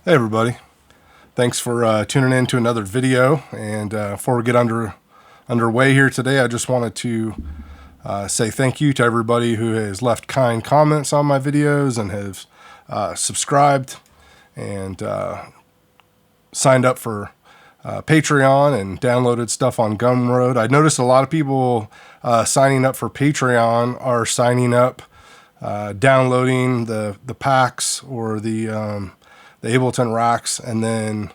Hey everybody, thanks for tuning in to another video. And before we get underway here today, I just wanted to say thank you to everybody who has left kind comments on my videos and has subscribed and signed up for Patreon and downloaded stuff on Gumroad. I noticed a lot of people signing up for Patreon are signing up, downloading the packs or the Ableton racks and then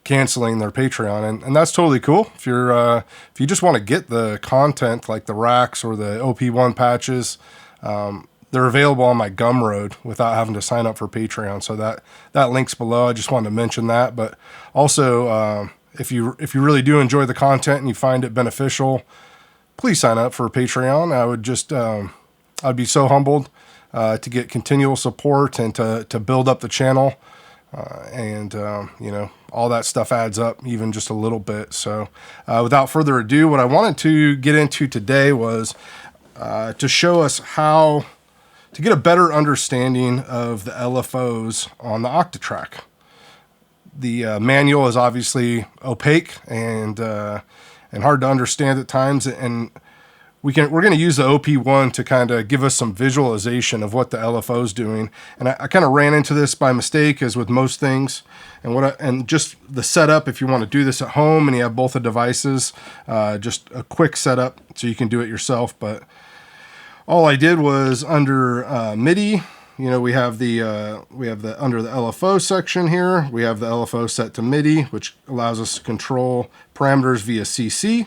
canceling their Patreon, and that's totally cool. If you just want to get the content like the racks or the OP-1 patches, they're available on my Gumroad without having to sign up for Patreon. So that link's below. I just wanted to mention that. But also, if you really do enjoy the content and you find it beneficial, please sign up for Patreon. I would just I'd be so humbled to get continual support and to build up the channel. All that stuff adds up even just a little bit. So without further ado, what I wanted to get into today was to show us how to get a better understanding of the LFOs on the Octatrack. The manual is obviously opaque and hard to understand at times, and we're going to use the OP-1 to kind of give us some visualization of what the LFO is doing. And I kind of ran into this by mistake, as with most things. And just the setup, if you want to do this at home and you have both the devices, just a quick setup so you can do it yourself. But all I did was under MIDI. We have the under the LFO section here, we have the LFO set to MIDI, which allows us to control parameters via CC.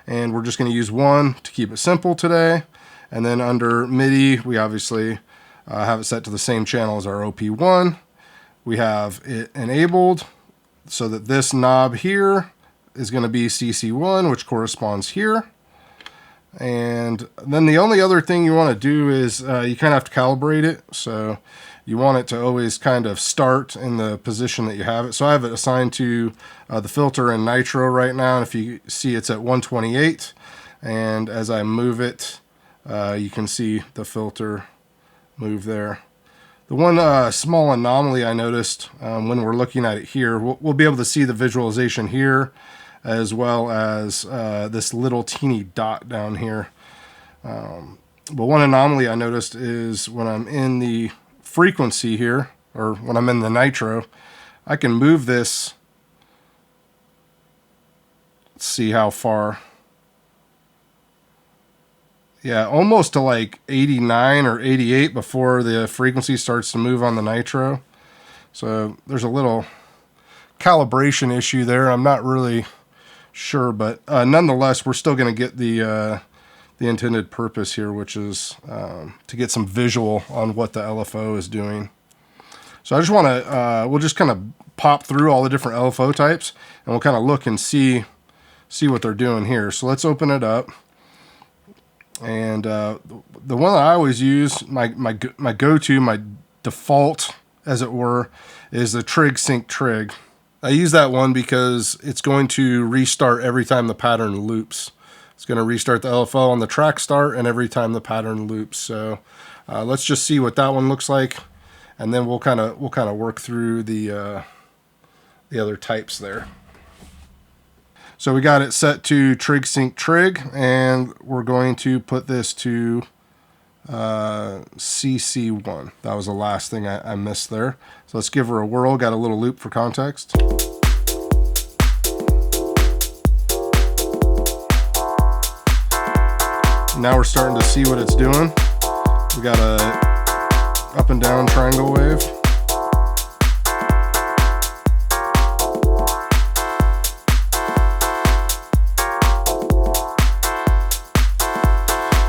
And we're just going to use one to keep it simple today. And then under MIDI, we obviously have it set to the same channel as our OP-1. We have it enabled so that this knob here is going to be CC1, which corresponds here. And then the only other thing you want to do is you kind of have to calibrate it. So you want it to always kind of start in the position that you have it. So I have it assigned to the filter in nitro right now. And if you see, it's at 128. And as I move it, you can see the filter move there. The one small anomaly I noticed when we're looking at it here, we'll be able to see the visualization here, as well as this little teeny dot down here. But one anomaly I noticed is when I'm in the frequency here, or when I'm in the nitro, I can move this. Let's see how far. Yeah, almost to like 89 or 88 before the frequency starts to move on the nitro. So there's a little calibration issue there. I'm not really sure, but nonetheless, we're still going to get the intended purpose here, which is to get some visual on what the LFO is doing. So I just want to, we'll just kind of pop through all the different LFO types, and we'll kind of look and see what they're doing here. So let's open it up. And the one that I always use, my go-to, my default, as it were, is the trig sync trig. I use that one because it's going to restart every time the pattern loops. It's going to restart the LFO on the track start and every time the pattern loops. So let's just see what that one looks like, and then we'll kind of work through the other types there. So we got it set to trig sync trig, and we're going to put this to CC1. That was the last thing I missed there. So let's give her a whirl. Got a little loop for context. Now we're starting to see what it's doing. We got a up and down triangle wave.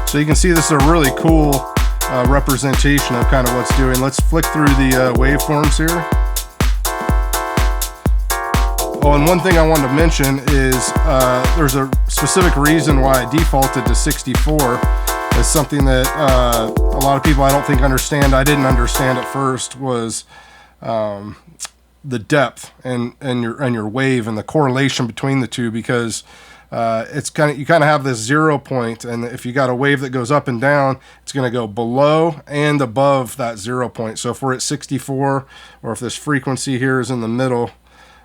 So you can see this is a really cool representation of kind of what's doing. Let's flick through the waveforms here. Oh, and one thing I wanted to mention is there's a specific reason why I defaulted to 64. It's something that a lot of people I don't think understand. I didn't understand at first, was the depth and your wave and the correlation between the two, because you kind of have this 0 point, and if you got a wave that goes up and down, it's going to go below and above that 0 point. So if we're at 64, or if this frequency here is in the middle,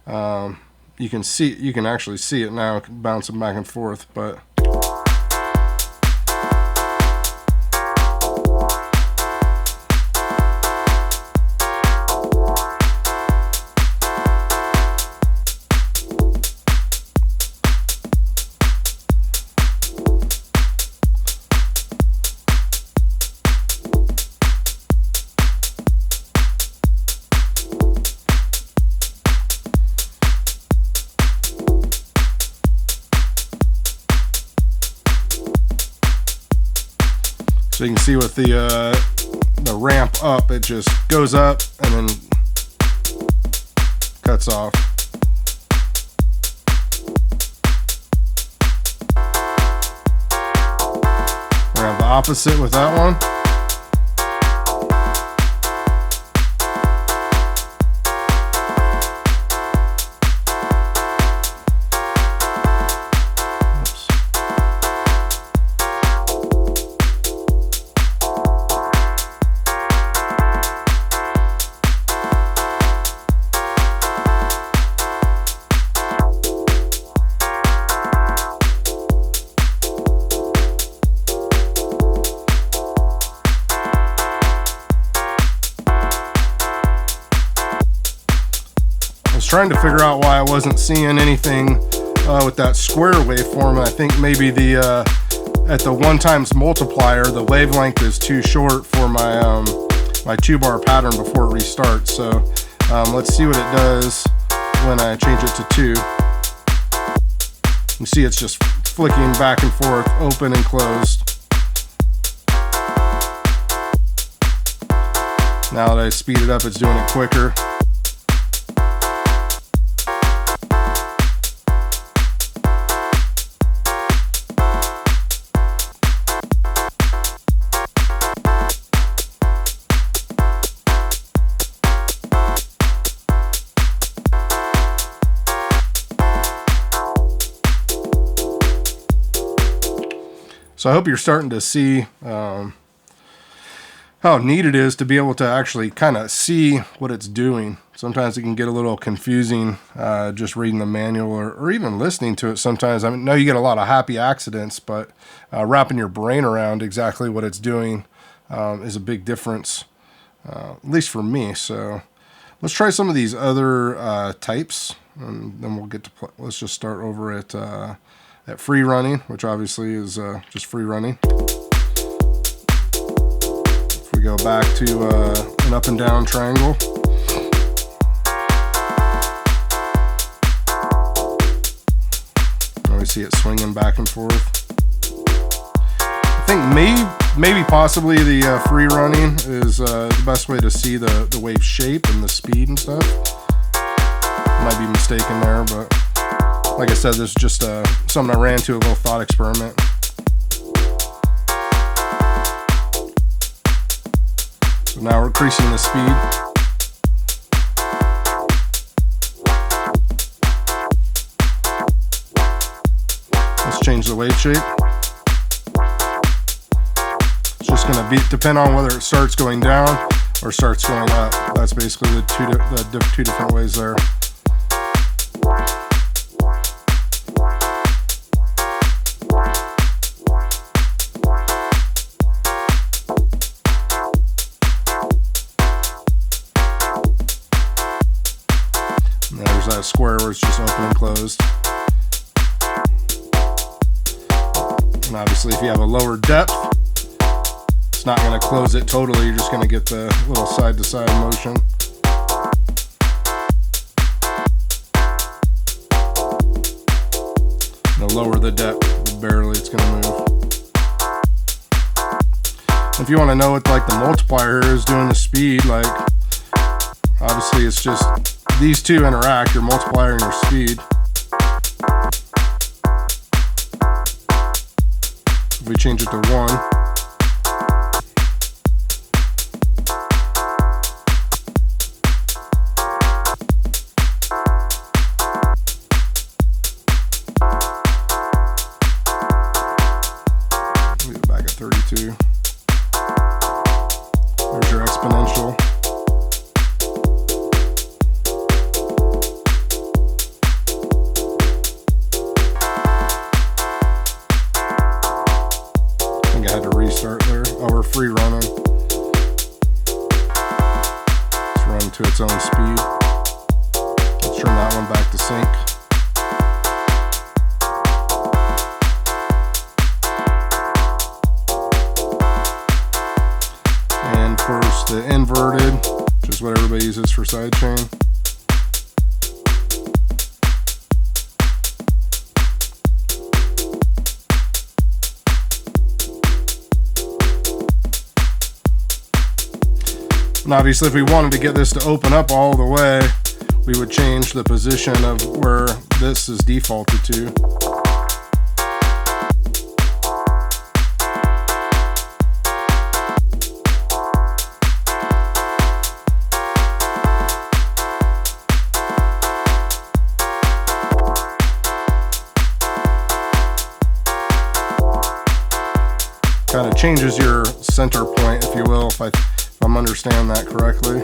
you can actually see it now bouncing back and forth. But so you can see with the ramp up, it just goes up and then cuts off. We're gonna have the opposite with that one. Trying to figure out why I wasn't seeing anything with that square waveform. I think maybe the at the 1 times multiplier, the wavelength is too short for my my 2-bar pattern before it restarts. So let's see what it does when I change it to 2. You see it's just flicking back and forth, open and closed. Now that I speed it up, it's doing it quicker. So I hope you're starting to see how neat it is to be able to actually kind of see what it's doing. Sometimes it can get a little confusing just reading the manual or even listening to it sometimes. I know you get a lot of happy accidents, but wrapping your brain around exactly what it's doing is a big difference, at least for me. So let's try some of these other types, and then we'll get to let's just start over at free running, which obviously is just free running. If we go back to an up and down triangle, now we see it swinging back and forth. I think maybe possibly the free running is the best way to see the wave shape and the speed and stuff. Might be mistaken there, but like I said, this is just something I ran to, a little thought experiment. So now we're increasing the speed. Let's change the wave shape. It's just going to depend on whether it starts going down or starts going up. That's basically the two different ways there. That square where it's just open and closed. And obviously if you have a lower depth, it's not going to close it totally, you're just going to get the little side to side motion. The lower the depth, barely it's going to move. If you want to know what like the multiplier is doing the speed, like obviously it's just these two interact, your multiplier and your speed. If we change it to 1, its own speed. Let's turn that one back to sync. And first the inverted, which is what everybody uses for sidechain. And obviously if we wanted to get this to open up all the way, we would change the position of where this is defaulted to. Kind of changes your center point, if you will, if I'm understanding that correctly.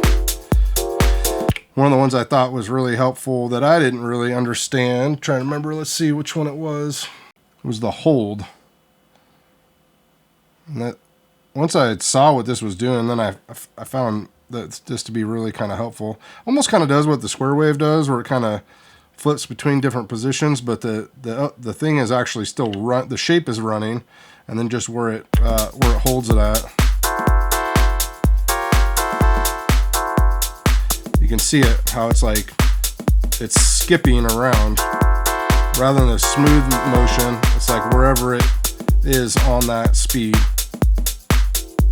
One of the ones I thought was really helpful that I didn't really understand, trying to remember, let's see which one it was the hold. And that, once I saw what this was doing, then I found that this to be really kind of helpful. Almost kind of does what the square wave does, where it kind of flips between different positions, but the thing is actually still the shape is running, and then just where it holds it at. You can see it, how it's like, it's skipping around. Rather than a smooth motion, it's like wherever it is on that speed.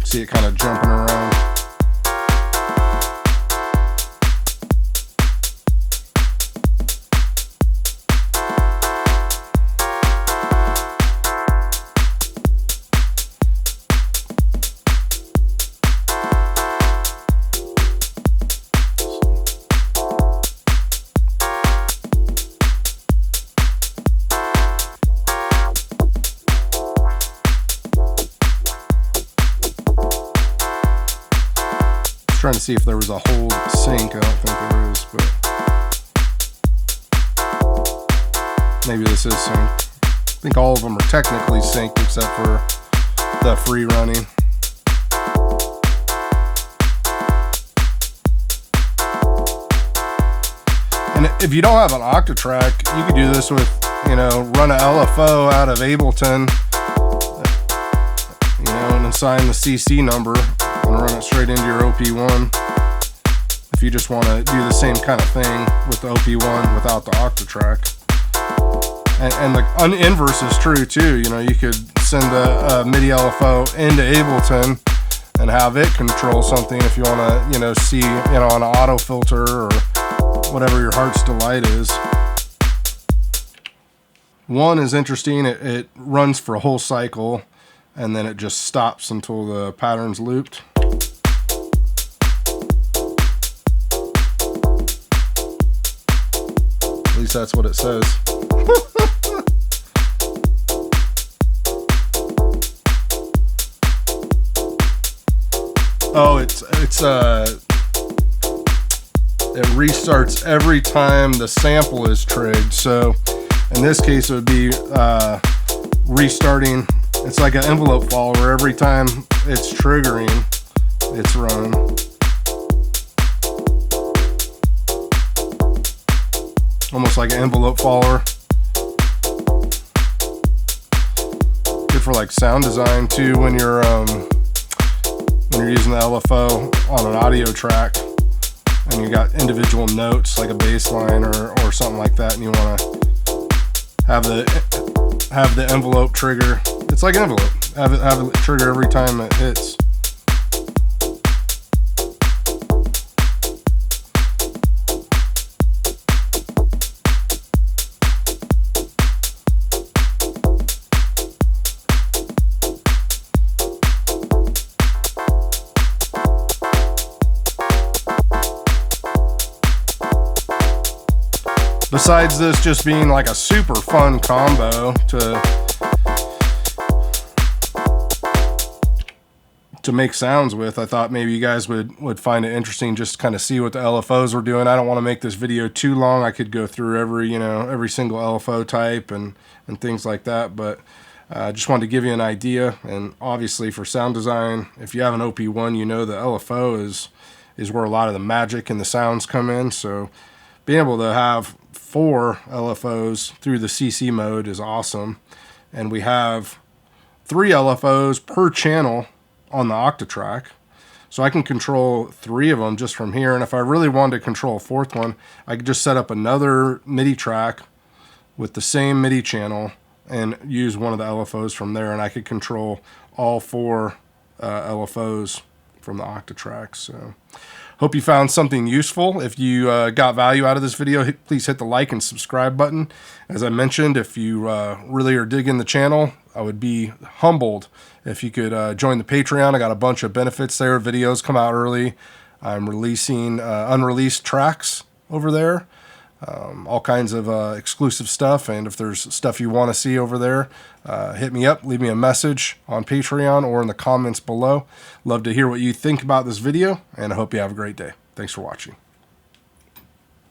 See it kind of jumping around. Trying to see if there was a hold sync. I don't think there is, but maybe this is synced. I think all of them are technically synced except for the free running. And if you don't have an Octatrack, you could do this with, run a LFO out of Ableton, and assign the CC number and run it straight into your OP-1. If you just want to do the same kind of thing with the OP-1 without the Octatrack. And the inverse is true too. You could send a MIDI LFO into Ableton and have it control something if you want to, see, an auto filter or whatever your heart's delight is. One is interesting. It runs for a whole cycle, and then it just stops until the pattern's looped. At least that's what it says. Oh, it restarts every time the sample is trigged. So in this case, it would be restarting. It's like an envelope follower. Every time it's triggering, it's running. Almost like an envelope follower. Good for like sound design too when you're using the LFO on an audio track and you got individual notes like a bass line or something like that, and you want to have the envelope trigger. It's like an envelope. Have it trigger every time it hits. Besides this just being like a super fun combo to make sounds with, I thought maybe you guys would find it interesting just to kind of see what the LFOs were doing. I don't want to make this video too long. I could go through every single LFO type and things like that, but I just wanted to give you an idea. And obviously for sound design, if you have an OP-1, the LFO is is where a lot of the magic and the sounds come in. So being able to have 4 LFOs through the CC mode is awesome. And we have 3 LFOs per channel on the Octatrack. So I can control 3 of them just from here. And if I really wanted to control a 4th one, I could just set up another MIDI track with the same MIDI channel and use one of the LFOs from there. And I could control all 4 LFOs from the Octatrack. So hope you found something useful. If you got value out of this video, please hit the like and subscribe button. As I mentioned, if you really are digging the channel, I would be humbled if you could join the Patreon. I got a bunch of benefits there. Videos come out early. I'm releasing unreleased tracks over there. All kinds of exclusive stuff. And if there's stuff you want to see over there, hit me up, leave me a message on Patreon or in the comments below. Love to hear what you think about this video, and I hope you have a great day. Thanks for watching.